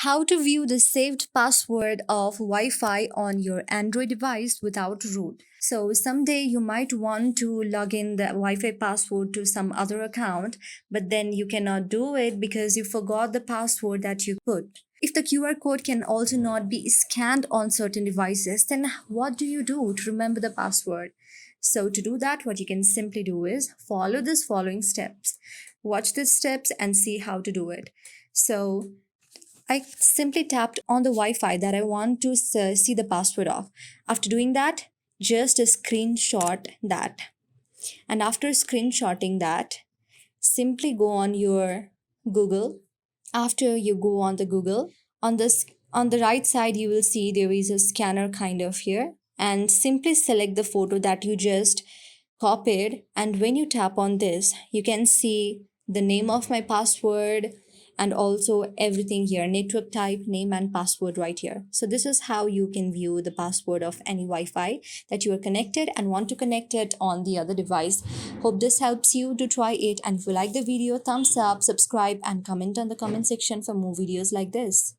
How to view the saved password of Wi-Fi on your Android device without root. So someday you might want to log in the Wi-Fi password to some other account, but then you cannot do it because you forgot the password that you put. If the QR code can also not be scanned on certain devices, then what do you do to remember the password? So to do that, what you can simply do is follow these following steps. Watch these steps and see how to do it. So I simply tapped on the Wi-Fi that I want to see the password of. After doing that, just screenshot that. And after screenshotting that, simply go on your Google. After you go on the Google, on the right side you will see there is a scanner kind of here, and simply select the photo that you just copied, and when you tap on this you can see the name of my password and also everything here, network type, name and password right here. So this is how you can view the password of any Wi-Fi that you are connected and want to connect it on the other device. Hope this helps you to try it, and if you like the video, thumbs up, subscribe and comment on the comment section for more videos like this.